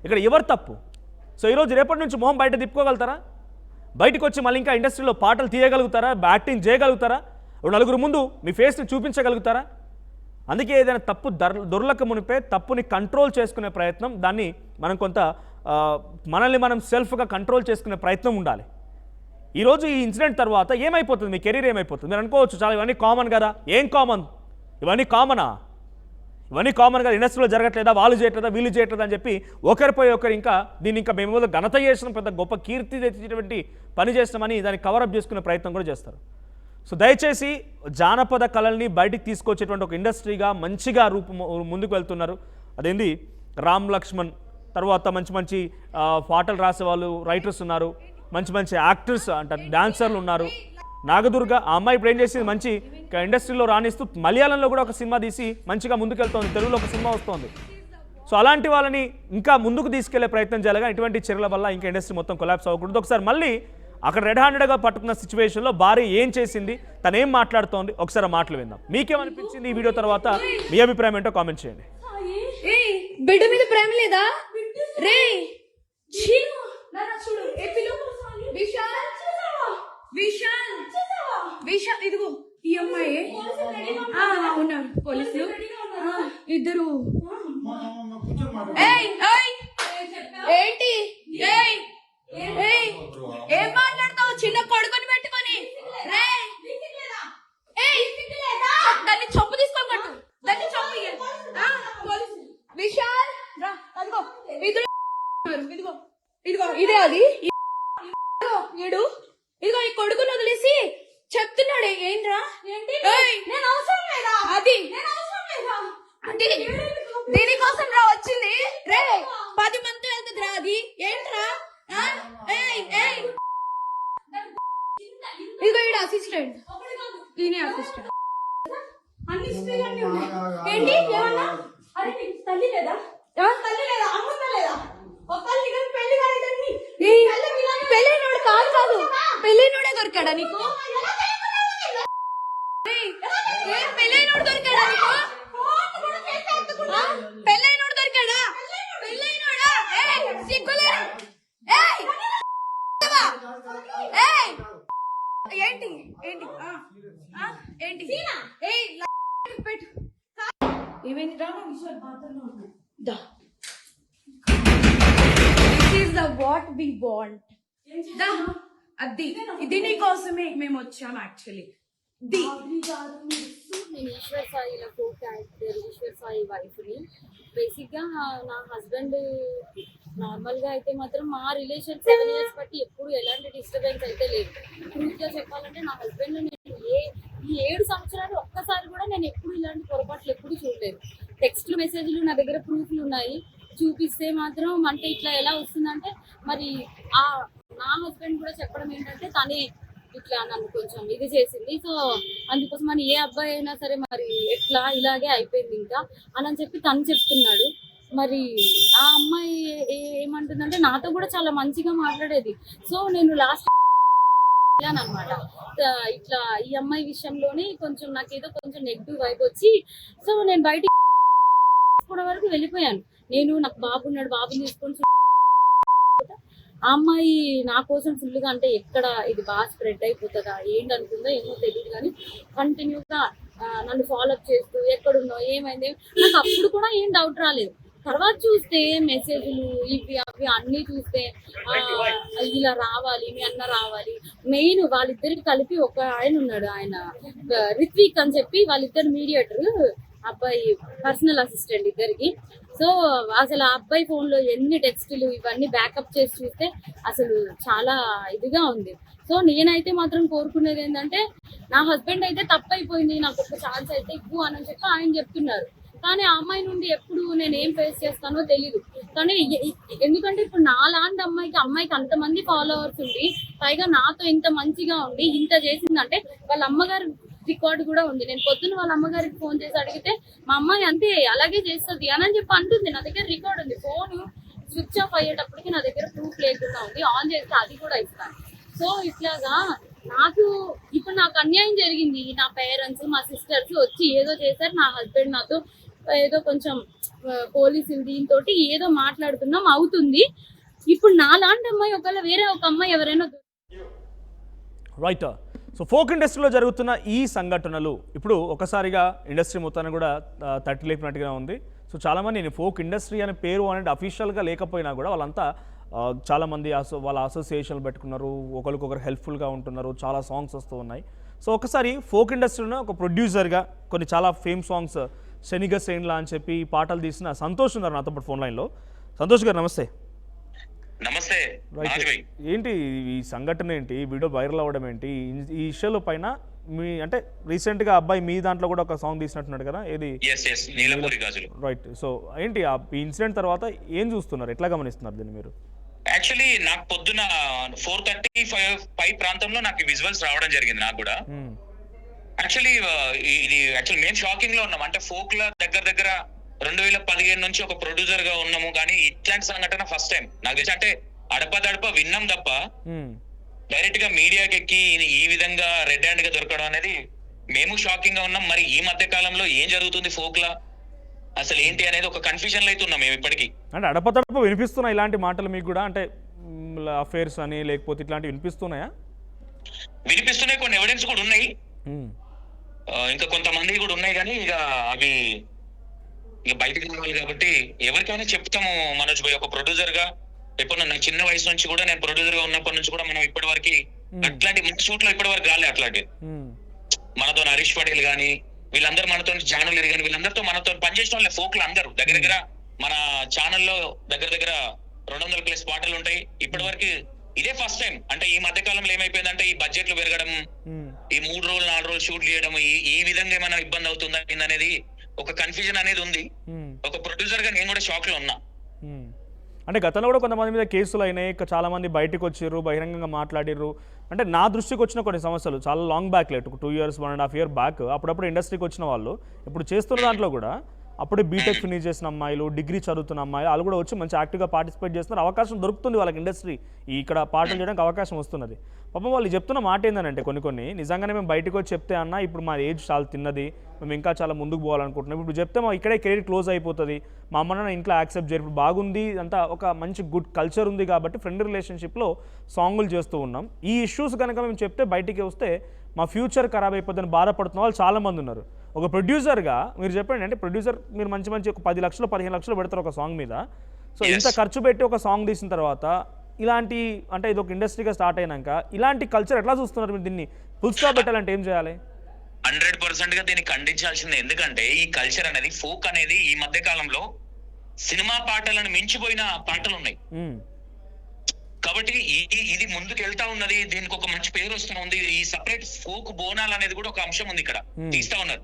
ఇక్కడ ఎవరు తప్పు? సో ఈరోజు రేపటి నుంచి మొహం బయట తిప్పుకోగలుగుతారా, బయటకు వచ్చి మళ్ళీ ఇంకా ఇండస్ట్రీలో పాటలు తీయగలుగుతారా, యాక్టింగ్ చేయగలుగుతారా, నలుగురు ముందు మీ ఫేస్ని చూపించగలుగుతారా? అందుకే ఏదైనా తప్పు దొరలక మునిపే తప్పుని కంట్రోల్ చేసుకునే ప్రయత్నం, దాన్ని మనం కొంత మనల్ని మనం సెల్ఫ్గా కంట్రోల్ చేసుకునే ప్రయత్నం ఉండాలి. ఈరోజు ఈ ఇన్సిడెంట్ తర్వాత ఏమైపోతుంది, మీ కెరీర్ ఏమైపోతుంది? మీరు అనుకోవచ్చు చాలా ఇవన్నీ కామన్ కదా, ఏం కామన్, ఇవన్నీ కామనా? ఇవన్నీ కామన్ కదా, ఇండస్ట్రీలో జరగట్లేదా, వాళ్ళు చేయట్లేదా, వీళ్ళు చేయట్లేదా అని చెప్పి ఒకరిపై ఒకరు ఇంకా దీన్ని ఇంకా మేము ఘనత చేసిన పెద్ద గొప్ప కీర్తి తెచ్చేటువంటి పని చేస్తామని దాన్ని కవరప్ చేసుకునే ప్రయత్నం కూడా చేస్తారు. సో దయచేసి జానపద కళల్ని బయటికి తీసుకొచ్చేటువంటి ఒక ఇండస్ట్రీగా మంచిగా ముందుకు వెళ్తున్నారు. అదేంది రామ్ లక్ష్మణ్, తర్వాత మంచి మంచి పాటలు రాసే వాళ్ళు రైటర్స్ ఉన్నారు, మంచి మంచి యాక్టర్స్ అంటే డాన్సర్లు ఉన్నారు. నాగదుర్గ ఆ అమ్మాయి ఇప్పుడు ఏం చేసింది, మంచి ఇండస్ట్రీలో రాణిస్తూ మలయాళంలో కూడా ఒక సినిమా తీసి మంచిగా ముందుకెళ్తోంది, తెలుగులో ఒక సినిమా వస్తోంది. సో అలాంటి వాళ్ళని ఇంకా ముందుకు తీసుకెళ్లే ప్రయత్నం చేయాలి, ఇటువంటి చర్యల వల్ల ఇంకా ఇండస్ట్రీ మొత్తం కొలాప్స్ అవ్వకూడదు. ఒకసారి మళ్ళీ అక్కడ రెడ్ హ్యాండెడ్గా పట్టుకున్న సిచ్యువేషన్లో భార్య ఏం చేసింది, తను ఏం మాట్లాడుతోంది, ఒకసారి మాటలు విందాం. మీకేమనిపించింది ఈ వీడియో తర్వాత, మీ అభిప్రాయం ఏంటో కామెంట్ చేయండి. బిడ్డ మీద ప్రేమ లేదా రే? విశాల్ ఇదిగో ఈ అమ్మాయి ఉన్నారు పోలీసులు ఇద్దరు. ఏంటి ఏం మాట్లాడతావు చిన్న కొడుకుని పెట్టుకొని? దాన్ని చొప్పు తీసుకొని కట్టు, దాన్ని చొప్పు. విశాల్ రా, అదిగో ఇదిగో ఇదిగో ఇదే అది ఈడు. ఇదిగో ఈ కొడుకుని వదిలేసి చెప్తున్నాడు ఏంట్రా, ఏంటి నేను అవసరం లేదా, అది అంటే దీనికోసం రా వచ్చింది రే, 10 మంది వెళ్తుంది రా, అది ఏంట్రా? ఇదిగో ఈడు అసిస్టెంట్, ఈయనే అసిస్టెంట్. అన్ని స్త్రీలన్నీ ఉన్నాయి. ఏంటి ఏమన్నా? అరే నీకు తల్లి లేదా, తల్లి లేదా, అమ్మ లేదా? ఒకళ్ళ పెళ్లి కాలేదండి. పెళ్ళైనోడు కాదు పెళ్ళైనోడే దొరికాడా నీకు? పెళ్ళైనోడు దొరికాడా నీకు? పెళ్ళైనోడు దొరికాడా? పెళ్ళైనోడా? సిగ్గులేదు. ఏంటి ఏంటి ఏంటి పెట్టు. ఏమైంది? దా. This is the what we want. అది ఇది నీ కోసమే మేము వచ్చాం యాక్చువల్లీ. నేను ఈశ్వర్ సాయిల కో క్యారెక్టర్ ఈశ్వర్ సాయి వైఫ్ని. బేసిక్గా నా హస్బెండ్ నార్మల్గా అయితే మాత్రం మా రిలేషన్ 7 years బట్టి ఎప్పుడు ఎలాంటి డిస్టర్బెన్స్ అయితే లేదు. ట్రూత్గా చెప్పాలంటే నా హస్బెండ్ నేను ఈ 7 సంవత్సరాలు ఒక్కసారి కూడా నేను ఎప్పుడు ఇలాంటి పొరపాట్లు ఎప్పుడు చూడలేదు. టెక్స్ట్లు మెసేజ్లు నా దగ్గర ప్రూఫ్లు ఉన్నాయి. చూపిస్తే మాత్రం అంటే ఇట్లా ఎలా వస్తుందంటే మరి నా హస్బెండ్ కూడా చెప్పడం ఏంటంటే తనే ఇట్లా నన్ను కొంచెం ఇది చేసింది. సో అందుకోసం అని ఏ అబ్బాయి అయినా సరే మరి ఎట్లా ఇలాగే అయిపోయింది ఇంకా అని చెప్పి తను చెప్తున్నాడు. మరి ఆ అమ్మాయి ఏమంటుందంటే నాతో కూడా చాలా మంచిగా మాట్లాడేది. సో నేను లాస్ట్ అనమాట ఇట్లా ఈ అమ్మాయి విషయంలోనే కొంచెం నాకేదో కొంచెం నెగిటివ్ వైబ్ వచ్చి సో నేను బయటికి వరకు వెళ్ళిపోయాను. నేను నాకు బాబు ఉన్నాడు, బాబుని తీసుకొని ఆ అమ్మాయి నా కోసం ఫుల్గా అంటే ఎక్కడ ఇది బాగా స్ప్రెడ్ అయిపోతుందా ఏంటనుకుందో ఏమో తెలియదు కానీ కంటిన్యూగా నన్ను ఫాలోఅప్ చేస్తూ ఎక్కడున్నావు ఏమైంది నాకు అప్పుడు కూడా ఏం డౌట్ రాలేదు. తర్వాత చూస్తే మెసేజ్లు ఇవి అవి అన్నీ చూస్తే ఇలా రావాలి మీ అన్న రావాలి. మెయిన్ వాళ్ళిద్దరికి కలిపి ఒక ఆయన ఉన్నాడు, ఆయన రిత్విక్ అని చెప్పి వాళ్ళిద్దరు మీడియేటర్, అబ్బాయి పర్సనల్ అసిస్టెంట్ ఇద్దరికి. సో అసలు ఆ అబ్బాయి ఫోన్లో ఎన్ని టెక్స్టులు ఇవన్నీ బ్యాకప్ చేసి చూస్తే అసలు చాలా ఇదిగా ఉంది. సో నేనైతే మాత్రం కోరుకునేది ఏంటంటే నా హస్బెండ్ అయితే తప్పైపోయింది, నాకు ఒక ఛాన్స్ అయితే ఇవ్వు అని చెప్పి ఆయన చెప్తున్నారు. కానీ ఆ అమ్మాయి నుండి ఎప్పుడు నేను ఏం ఫేస్ చేస్తానో తెలీదు. కానీ ఎందుకంటే ఇప్పుడు నా లాంటి అమ్మాయికి అంతమంది ఫాలోవర్స్ ఉండి పైగా నాతో ఇంత మంచిగా ఉండి ఇంత చేసిందంటే వాళ్ళ అమ్మగారు రికార్డు కూడా ఉంది. నేను పొద్దున్న వాళ్ళ అమ్మగారికి ఫోన్ చేసి అడిగితే మా అమ్మాయి అంతే అలాగే చేస్తుంది అని చెప్పి అంటుంది. నా దగ్గర రికార్డు ఉంది. ఫోన్ స్విచ్ ఆఫ్ అయ్యేటప్పటికి నా దగ్గర ప్రూఫ్ లేకుండా ఉంది. ఆన్ చేస్తే అది కూడా ఇస్తాను. సో ఇట్లాగా ఇప్పుడు నాకు అన్యాయం జరిగింది. నా పేరెంట్స్ మా సిస్టర్స్ వచ్చి ఏదో చేశారు. నా హస్బెండ్ నాతో ఏదో కొంచెం పోలీసులు దీంతో ఏదో మాట్లాడుతున్నాం అవుతుంది. ఇప్పుడు నా లాంటి అమ్మాయి ఒకవేళ వేరే ఒక అమ్మాయి ఎవరైనా రైట్. సో ఫోక్ ఇండస్ట్రీలో జరుగుతున్న ఈ సంఘటనలు ఇప్పుడు ఒకసారిగా ఇండస్ట్రీ మొత్తాన్ని కూడా తట్టి లేపినట్టుగా ఉంది. సో చాలామంది నేను ఫోక్ ఇండస్ట్రీ అనే పేరు అనేది అఫీషియల్గా లేకపోయినా కూడా వాళ్ళంతా చాలామంది వాళ్ళ అసోసియేషన్లు పెట్టుకున్నారు, ఒకరికొకరు హెల్ప్ఫుల్గా ఉంటున్నారు, చాలా సాంగ్స్ వస్తూ ఉన్నాయి. సో ఒకసారి ఫోక్ ఇండస్ట్రీలో ఒక ప్రొడ్యూసర్గా కొన్ని చాలా ఫేమ్ సాంగ్స్ శనిగ శ్రేణిలా అని చెప్పి పాటలు తీసిన సంతోష్ ఉన్నారు నాతో పాటు ఫోన్ లైన్లో. సంతోష్ గారు నమస్తే. నమస్తే. ఏంటి ఈ సంఘటన, ఏంటి వీడియో వైరల్ అవ్వడం ఏంటి, ఈ ఇష్యూల పైన మీ అంటే రీసెంట్ గా అబ్బాయి మీ దాంట్లో కూడా ఒక సాంగ్ తీసినట్టున్నాడు కదా, ఏది రైట్. సో ఏంటి ఆ ఇన్సిడెంట్ తర్వాత ఏం చూస్తున్నారు, ఎట్లా గమనిస్తున్నారు దీన్ని మీరు? యాక్చువల్లీ నాకు పొద్దున 4:35 ప్రాంతంలో నాకు విజువల్స్ రావడం జరిగింది. నాకు కూడా యాక్చువల్లీ మేము షాకింగ్ లో ఉన్నాం. అంటే ఫోక్ ల దగ్గర 2015 నుంచి ఒక ప్రొడ్యూసర్ గా ఉన్నాము, కానీ ఇట్లాంటి సంఘటన ఫస్ట్ టైం నాకు తెలిసి. అంటే అడపదడప విన్నాం తప్ప డైరెక్ట్ గా మీడియాకి ఎక్కి ఈ విధంగా రెడ్ హ్యాండ్ గా దొరకడం అనేది మేము షాకింగ్ గా ఉన్నాం. మరి ఈ మధ్య కాలంలో ఏం జరుగుతుంది ఫోక్ లా, అసలు ఏంటి అనేది ఒక కన్ఫ్యూజన్ లో అయితే ఉన్నాం మేము ఇప్పటికీ. అంటే అడపదడప వినిపిస్తున్నాయి ఇలాంటి మాటలు మీకు కూడా, అంటే అఫేర్స్ అని లేకపోతే ఇట్లాంటివి వినిపిస్తున్నాయా? వినిపిస్తున్నాయి, కొన్ని ఎవిడెన్స్ కూడా ఉన్నాయి, ఇంకా కొంతమంది కూడా ఉన్నాయి, కానీ ఇక అవి బయటకు రావాలి కాబట్టి ఎవరికైనా చెప్తాము. మనోజ్ భాయ్ ఒక ప్రొడ్యూసర్ గా ఎప్పుడు నాకు చిన్న వయసు నుంచి కూడా నేను ప్రొడ్యూసర్ గా ఉన్నప్పటి నుంచి కూడా మనం ఇప్పటి వరకు అట్లాంటి మన షూట్ లో ఇప్పటి వరకు రాలే. అట్లాంటి మనతో హరీష్ పటేల్ గానీ వీళ్ళందరూ మనతో జానులు కానీ వీళ్ళందరితో మనతో పనిచేసిన వాళ్ళే ఫోక్ లో అందరూ దగ్గర మన ఛానల్లో దగ్గర 200+ పాటలు ఉంటాయి. ఇప్పటి వరకు ఇదే ఫస్ట్ టైం. అంటే ఈ మధ్య కాలంలో ఏమైపోయిందంటే ఈ బడ్జెట్లు పెరగడం, ఈ 3 రోజులు 4 రోజులు షూట్ చేయడం, ఈ విధంగా ఏమైనా ఇబ్బంది అవుతుందా అనేది ఒక కన్ఫ్యూజన్ అనేది ఉంది. ఒక ప్రొడ్యూసర్ గా నేను కూడా షాక్ లో ఉన్నా. అంటే గతంలో కూడా కొంతమంది మీద కేసులు అయినాయి, చాలా మంది బయటకు వచ్చిర్రు, బహిరంగంగా మాట్లాడిర్రు. అంటే నా దృష్టికి వచ్చిన కొన్ని సమస్యలు చాలా long back, 2 years 1.5 year back అప్పుడప్పుడు ఇండస్ట్రీకి వచ్చిన వాళ్ళు ఇప్పుడు చేస్తున్న దాంట్లో కూడా అప్పుడే బీటెక్ ఫినిష్ చేసిన అమ్మాయిలు, డిగ్రీ చదువుతున్న అమ్మాయిలు వాళ్ళు కూడా వచ్చి మంచి యాక్టివ్గా పార్టిసిపేట్ చేస్తున్నారు. అవకాశం దొరుకుతుంది వాళ్ళకి, ఇండస్ట్రీ ఇక్కడ పాటలు చేయడానికి అవకాశం వస్తున్నది. పాపం వాళ్ళు చెప్తున్న మాట ఏంటంటే కొన్ని నిజంగానే మేము బయటకు వచ్చి చెప్తే అన్న ఇప్పుడు మా ఏజ్ చాలా తిన్నది, మేము ఇంకా చాలా ముందుకు పోవాలనుకుంటున్నాం, ఇప్పుడు చెప్తే మా ఇక్కడే కెరీర్ క్లోజ్ అయిపోతుంది, మా అమ్మ నాన్న ఇంట్లో యాక్సెప్ట్ చేయరు, ఇప్పుడు బాగుంది అంతా ఒక మంచి గుడ్ కల్చర్ ఉంది కాబట్టి ఫ్రెండ్ రిలేషన్షిప్లో సాంగులు చేస్తూ ఉన్నాం, ఈ ఇష్యూస్ కనుక మేము చెప్తే బయటికి వస్తే మా ఫ్యూచర్ ఖరాబ్ అయిపోతుందని బాధపడుతున్న వాళ్ళు చాలామంది ఉన్నారు. ఒక ప్రొడ్యూసర్గా మీరు చెప్పండి, అంటే ప్రొడ్యూసర్ మీరు మంచి ఒక 10 లక్షలు 15 లక్షలు పెడతారు ఒక సాంగ్ మీద. సో ఇంత ఖర్చు పెట్టి ఒక సాంగ్ తీసిన తర్వాత ఇలాంటి, అంటే ఇది ఒక ఇండస్ట్రీగా స్టార్ట్ అయినాక ఇలాంటి కల్చర్ ఎట్లా చూస్తున్నారు మీరు? దీన్ని ఫుల్ స్టాప్ పెట్టాలంటే ఏం చేయాలి? 100% గా దీన్ని ఖండించాల్సిందే. ఎందుకంటే ఈ కల్చర్ అనేది, ఫోక్ అనేది ఈ మధ్య కాలంలో సినిమా పాటలను మించిపోయిన పాటలు ఉన్నాయి. కాబట్టి ఇది ముందుకు వెళ్తా ఉన్నది, దీనికి ఒక మంచి పేరు వస్తూ ఉంది. ఈ సపరేట్ ఫోక్ బోనాలు అనేది కూడా ఒక అంశం ఉంది ఇక్కడ, తీస్తా ఉన్నారు.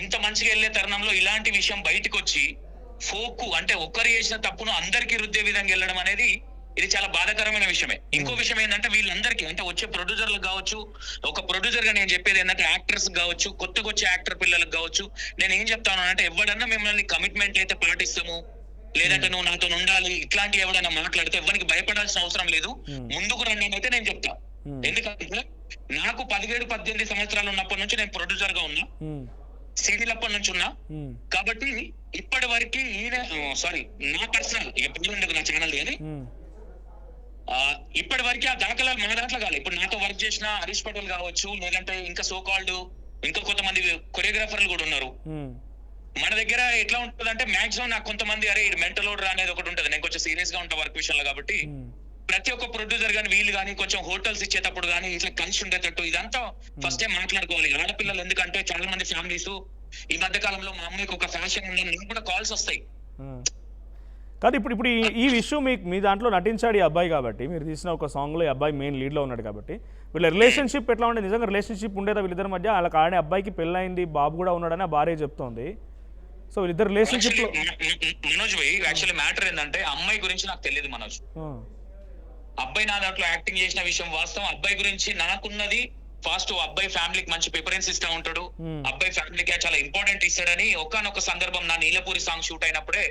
ఇంత మంచిగా వెళ్లే తరుణంలో ఇలాంటి విషయం బయటకు వచ్చి ఫోక్ అంటే ఒక్కరు చేసిన తప్పును అందరికీ రుద్దే విధంగా వెళ్ళడం అనేది ఇది చాలా బాధాకరమైన విషయమే. ఇంకో విషయం ఏంటంటే వీళ్ళందరికీ, అంటే వచ్చే ప్రొడ్యూసర్లకు కావచ్చు, ఒక ప్రొడ్యూసర్ గా నేను చెప్పేది ఏంటంటే యాక్టర్స్ కావచ్చు, కొత్తగా వచ్చే యాక్టర్ పిల్లలకు కావచ్చు, నేను ఏం చెప్తాను అంటే ఎవడన్నా మిమ్మల్ని కమిట్మెంట్ అయితే పాటిస్తాము, లేదంటే నువ్వు నాతో ఉండాలి ఇట్లాంటి ఎవడన్నా మాట్లాడితే ఎవరికి భయపడాల్సిన అవసరం లేదు, ముందుకు రండి అయితే నేను చెప్తా. ఎందుకంటే నాకు 17-18 సంవత్సరాలు ఉన్నప్పటి నుంచి నేను ప్రొడ్యూసర్ గా ఉన్నా, సీడీలప్పటి నుంచి ఉన్నా. కాబట్టి ఇప్పటి వరకు నా పర్సనల్ నా ఛానల్ కానీ ఇప్పటి వరకు ఆ దాఖలాలు మన దాంట్లో కాదు. ఇప్పుడు నాతో వర్క్ చేసిన హరీష్ పటేల్ కావచ్చు, లేదంటే ఇంకా సోకాల్డ్ ఇంకా కొంతమంది కొరియోగ్రాఫర్లు కూడా ఉన్నారు. మన దగ్గర ఎట్లా ఉంటుంది అంటే మాక్సిమం నాకు కొంతమంది అరే ఇది మెంటల్ ఓడర్ అనేది ఒకటి ఉంటుంది, నేను కొంచెం సీరియస్ గా ఉంటా వర్క్ విషయంలో. కాబట్టి ప్రతి ఒక్క ప్రొడ్యూసర్ గానీ వీళ్ళు గానీ కొంచెం హోటల్స్ ఇచ్చేటప్పుడు గానీ ఇట్లా కలిసి ఉండేటట్టు ఇదంతా ఫస్ట్ టైం మాట్లాడుకోవాలి. ఆడపిల్లలు ఎందుకంటే చాలా మంది ఫ్యామిలీస్ ఈ మధ్య కాలంలో మా అమ్మాయికి ఒక ఫ్యాషన్ ఉందని నేను కూడా కాల్స్ వస్తాయి. కానీ ఇప్పుడు ఈ విషయం మీ దాంట్లో నటించాడు ఈ అబ్బాయి కాబట్టి, మీరు తీసిన ఒక సాంగ్లో ఈ అబ్బాయి మెయిన్ లీడ్లో ఉన్నాడు కాబట్టి, వీళ్ళ రిలేషన్షిప్ ఎట్లా ఉండేది? నిజంగా రిలేషన్షిప్ ఉండేదా వీళ్ళిద్దరి మధ్య? వాళ్ళకి ఆడే అబ్బాయికి పెళ్ళైంది, బాబు కూడా ఉన్నాడని ఆ భార్య చెప్తోంది. సో వీళ్ళిద్దరు రిలేషన్షిప్ లో మనోజ్ భాయ్ యాక్చువల్లీ మ్యాటర్ ఏంటంటే అమ్మాయి గురించి నాకు తెలియదు మనోజ్. అబ్బాయి నా దాంట్లో యాక్టింగ్ చేసిన విషయం వాస్తవం. అబ్బాయి గురించి నాకున్నది ఫస్ట్ అబ్బాయి ఫ్యామిలీకి మంచి ప్రిఫరెన్స్ ఇస్తా ఉంటాడు, అబ్బాయి ఫ్యామిలీకి చాలా ఇంపార్టెంట్ ఇస్తాడని ఒకానొక సందర్భం నా నీలపూరి సాంగ్ షూట్ అయినప్పుడే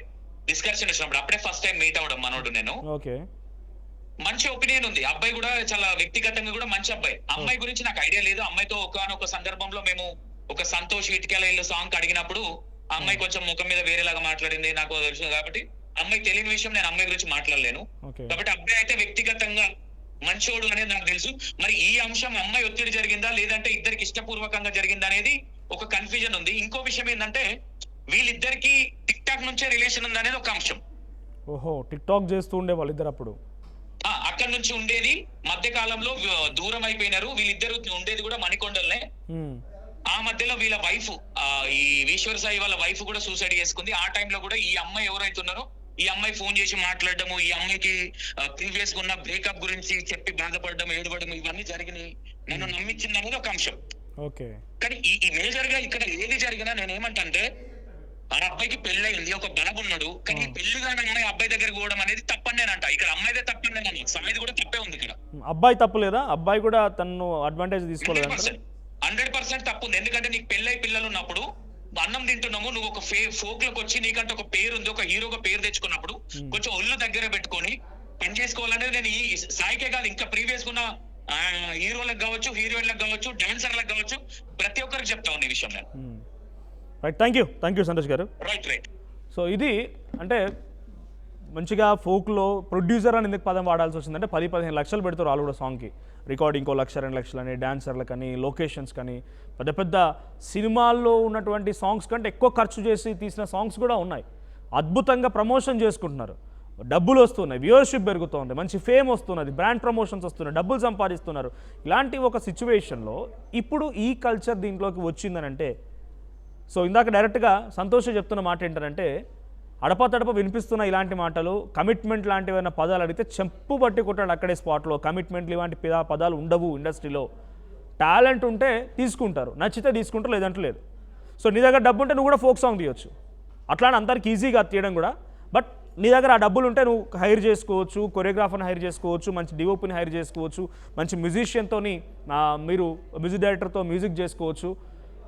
డిస్కషన్ వచ్చినప్పుడు అప్పుడే ఫస్ట్ టైం మీట్ అవడం మనోడు నేను. మంచి ఒపీనియన్ ఉంది, అబ్బాయి కూడా చాలా వ్యక్తిగతంగా కూడా మంచి అబ్బాయి. అమ్మాయి గురించి నాకు ఐడియా లేదు. అమ్మాయితో ఒకానొక సందర్భంలో మేము ఒక సంతోష్ ఇటుకెల ఇల్లు సాంగ్ అడిగినప్పుడు అమ్మాయి కొంచెం ముఖం మీద వేరేలాగా మాట్లాడింది, నాకు తెలుసు. కాబట్టి అమ్మాయికి తెలియని విషయం నేను అమ్మాయి గురించి మాట్లాడలేను. కాబట్టి అబ్బాయి అయితే వ్యక్తిగతంగా మంచోడు అనేది నాకు తెలుసు. మరి ఈ అంశం అమ్మాయి ఒత్తిడి జరిగిందా లేదంటే ఇద్దరికి ఇష్టపూర్వకంగా జరిగిందా అనేది ఒక కన్ఫ్యూజన్ ఉంది. ఇంకో విషయం ఏంటంటే వీళ్ళిద్దరికి టిక్ టాక్ నుంచే రిలేషన్ ఉంది అనేది ఒక అంశం. ఓహో, టిక్ టాక్ చేస్తూ ఉండే వాళ్ళిద్దరు అప్పుడు అక్కడ నుంచి ఉండేది. మధ్య కాలంలో దూరం అయిపోయినారు. వీళ్ళిద్దరు ఉండేది కూడా మణికొండలనే. ఆ మధ్యలో వీళ్ళ వైఫ్ ఈ ఈశ్వర్ సాయి వాళ్ళ వైఫ్ కూడా సూసైడ్ చేసుకుంది. ఆ టైంలో కూడా ఈ అమ్మాయి ఎవరైతే ఉన్నారో ఈ అమ్మాయి ఫోన్ చేసి మాట్లాడడము, ఈ అమ్మాయికి ప్రీవియస్ గా ఉన్న బ్రేకప్ గురించి చెప్పి బాధపడడం, ఏడవడం ఇవన్నీ జరిగినాయి. నన్ను నమ్మించింది అనేది ఒక అంశం. కానీ ఈ మేజర్ గా ఇక్కడ ఏది జరిగినా నేనేమంటే ఆ అబ్బాయికి పెళ్లి అయింది, ఒక బాబు ఉన్నాడు. కానీ పెళ్లి కాని అమ్మాయి అబ్బాయి దగ్గరికి పోవడం అనేది తప్పని నేనంట. ఇక్కడ అమ్మాయిదే తప్పని నేను సమయది కూడా తప్పే ఉంది. ఇక్కడ అబ్బాయి తప్పు లేదా? అబ్బాయి కూడా తను అడ్వాంటేజ్ తీసుకోలేదు. 100% తప్పు ఉంది. ఎందుకంటే నీకు పెళ్ళై పిల్లలు ఉన్నప్పుడు అన్నం తింటున్నాము, నువ్వు ఒక ఫోక్ లోకి వచ్చి నీకంటే ఒక పేరు ఉంది, ఒక హీరోగా పేరు తెచ్చుకున్నప్పుడు కొంచెం ఒళ్ళు దగ్గర పెట్టుకొని పని చేసుకోవాలనేది నేను ఈ సాయికే కాదు ఇంకా ప్రీవియస్ ఉన్న హీరోలకు కావచ్చు, హీరోయిన్లకు కావచ్చు, డాన్సర్లకు కావచ్చు, ప్రతి ఒక్కరికి చెప్తా ఉన్న ఈ విషయం నేను. రైట్, థ్యాంక్ యూ సంతోష్ గారు. రైట్. సో ఇది అంటే మంచిగా ఫోక్లో ప్రొడ్యూసర్ అని ఎందుకు పదం వాడాల్సి వచ్చిందంటే 10-15 లక్షలు పెడతారు వాళ్ళు కూడా సాంగ్కి, రికార్డింగ్ 1 లక్ష 2 లక్షలు అని, డాన్సర్లకు కానీ, లొకేషన్స్ కానీ, పెద్ద సినిమాల్లో ఉన్నటువంటి సాంగ్స్ కంటే ఎక్కువ ఖర్చు చేసి తీసిన సాంగ్స్ కూడా ఉన్నాయి. అద్భుతంగా ప్రమోషన్ చేసుకుంటున్నారు, డబ్బులు వస్తున్నాయి, వ్యూవర్షిప్ పెరుగుతుంది, మంచి ఫేమ్ వస్తున్నది, బ్రాండ్ ప్రమోషన్స్ వస్తున్నాయి, డబ్బులు సంపాదిస్తున్నారు. ఇలాంటి ఒక సిచ్యువేషన్లో ఇప్పుడు ఈ కల్చర్ దీంట్లోకి వచ్చిందని అంటే, సో ఇందాక డైరెక్ట్గా సంతోష్ చెప్తున్న మాట ఏంటంటే అడపతడప వినిపిస్తున్న ఇలాంటి మాటలు, కమిట్మెంట్ లాంటివైనా పదాలు అడిగితే చెంపు పట్టి కొట్టాడు అక్కడే స్పాట్లో. కమిట్మెంట్లు ఇలాంటి పదాలు ఉండవు ఇండస్ట్రీలో. టాలెంట్ ఉంటే తీసుకుంటారు, నచ్చితే తీసుకుంటారు, లేదంటే లేదు. సో నీ దగ్గర డబ్బు ఉంటే నువ్వు కూడా ఫోక్ సాంగ్ తీయొచ్చు, అట్లానే అందరికి ఈజీగా తీయడం కూడా. బట్ నీ దగ్గర ఆ డబ్బులు ఉంటే నువ్వు హైర్ చేసుకోవచ్చు, కొరియోగ్రాఫర్ని హైర్ చేసుకోవచ్చు, మంచి డిఓపిని హైర్ చేసుకోవచ్చు, మంచి మ్యూజిషియన్తో మీరు మ్యూజిక్ డైరెక్టర్తో మ్యూజిక్ చేసుకోవచ్చు.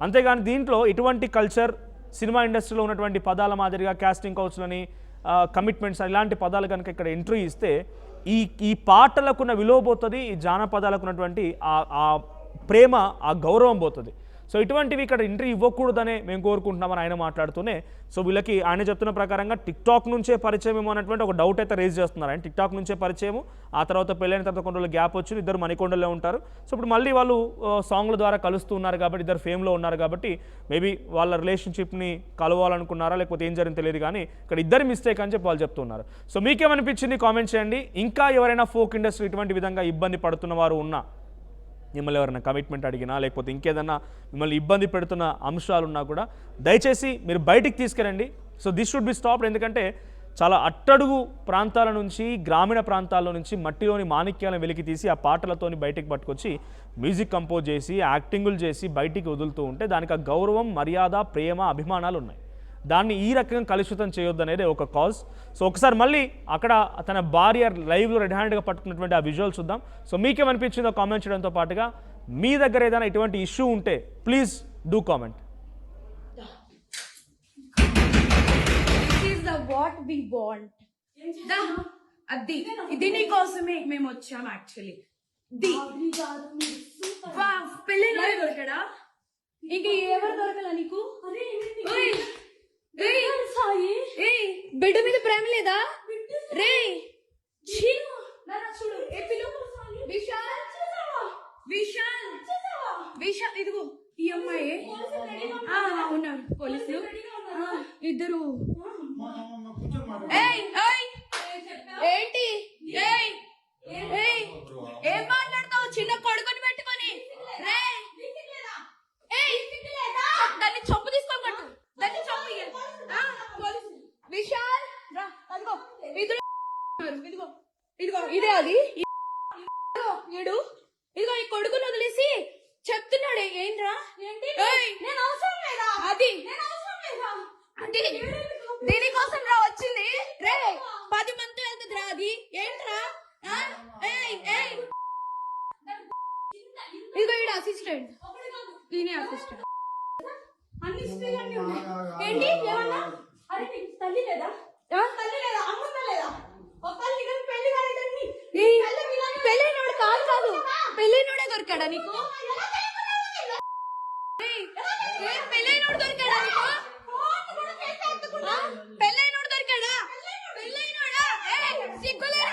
అంతేగాని దీంట్లో ఇటువంటి కల్చర్ సినిమా ఇండస్ట్రీలో ఉన్నటువంటి పదాల మాదిరిగా కాస్టింగ్ కౌచ్లని కమిట్మెంట్స్ ఇలాంటి పదాలు కనుక ఇక్కడ ఎంట్రీ ఇస్తే ఈ పాటలకున్న విలువ పోతుంది, ఈ జానపదాలకు ఉన్నటువంటి ఆ ప్రేమ, ఆ గౌరవం పోతుంది. సో ఇటువంటివి ఇక్కడ ఎంట్రీ ఇవ్వకూడదనే మేము కోరుకుంటున్నామని ఆయన మాట్లాడుతూనే, సో వీళ్ళకి ఆయన చెప్తున్న ప్రకారంగా టిక్టాక్ నుంచే పరిచయం ఏమో అన్నటువంటి ఒక డౌట్ అయితే రేజ్ చేస్తున్నారు. ఆయన టిక్టాక్ నుంచే పరిచయము, ఆ తర్వాత పెళ్ళైన తర్వాత కొన్ని రోజులు గ్యాప్ వచ్చింది, ఇద్దరు మణికొండలో ఉంటారు. సో ఇప్పుడు మళ్ళీ వాళ్ళు సాంగ్ల ద్వారా కలుస్తూ ఉన్నారు కాబట్టి, ఇద్దరు ఫేమ్లో ఉన్నారు కాబట్టి మేబీ వాళ్ళ రిలేషన్షిప్ని కలవాలనుకున్నారా లేకపోతే ఏం జరిగింది తెలియదు, కానీ ఇక్కడ ఇద్దరు మిస్టేక్ అని చెప్పి వాళ్ళు చెప్తున్నారు. సో మీకేమనిపించింది కామెంట్ చేయండి. ఇంకా ఎవరైనా ఫోక్ ఇండస్ట్రీ ఇటువంటి విధంగా ఇబ్బంది పడుతున్న వారు ఉన్నా, మిమ్మల్ని ఎవరైనా కమిట్మెంట్ అడిగినా లేకపోతే ఇంకేదన్నా మిమ్మల్ని ఇబ్బంది పెడుతున్న అంశాలు ఉన్నా కూడా దయచేసి మీరు బయటికి తీసుకురండి. So this should be stopped. ఎందుకంటే చాలా అట్టడుగు ప్రాంతాల నుంచి, గ్రామీణ ప్రాంతాల్లో నుంచి మట్టిలోని మాణిక్యాలను వెలికి తీసి ఆ పాటలతోని బయటికి పట్టుకొచ్చి మ్యూజిక్ కంపోజ్ చేసి యాక్టింగులు చేసి బయటికి వదులుతూ ఉంటే దానికి ఆ గౌరవం, మర్యాద, ప్రేమ, అభిమానాలు ఉన్నాయి. దాన్ని ఈ రకంగా కలుషితం చేయొద్దు అనేది ఒక కాజ్. సో ఒకసారి మళ్ళీ అక్కడ తన భార్య లైవ్లో రెడ్ హ్యాండ్గా పట్టుకున్నటువంటి ఆ విజువల్స్ చూద్దాం. సో మీకేమనిపించిందో కామెంట్ చేయడంతో పాటుగా మీ దగ్గర ఏదైనా ఇటువంటి ఇష్యూ ఉంటే please do comment. What we want అది ఇది నీ కోసమే మేము వచ్చాం యాక్చువల్లీ. పెళ్ళిలో దొరకడా? ఇంక ఎవరు దొరకలా నీకు? బిడ్డ మీద ప్రేమ లేదా రే? చూడు విశాల్ విశాల్ విశాల్ ఇదిగో ఈ అమ్మాయి ఉన్నారు పోలీసులు ఇద్దరు. ఏంటి ఏం మాట్లాడతావు చిన్న కొడుకుని పెట్టుకొని? దాన్ని చొప్పు తీసుకొని పట్టు, దాన్ని చొప్పు. విశాల్ రా, అదిగో ఇదిగో ఇదిగో ఇదిగో ఇదే అది వీడు. ఇదిగో ఈ కొడుకుని వదిలేసి చెప్తున్నాడు ఏంట్రా? ఏంటి నేను అవసరం లేదా? అది అంటే దీనికోసం రా వచ్చింది రే. 10 మంది వెళ్తుంది రా. అది ఏంట్రా? ఇదిగో వీడు అసిస్టెంట్, ఈయన అసిస్టెంట్. ఏంటి ఏమన్నా? అరే నీకు తల్లి లేదా? తల్లి లేదా? అమ్మ లేదా? పెళ్ళైనోడు కాదు పెళ్ళైనోడే దొరికాడా నీకు? పెళ్ళైనోడు దొరికాడా నీకు? పెళ్ళైనోడు దొరికాడా? పెళ్ళైనోడా సిగ్గులే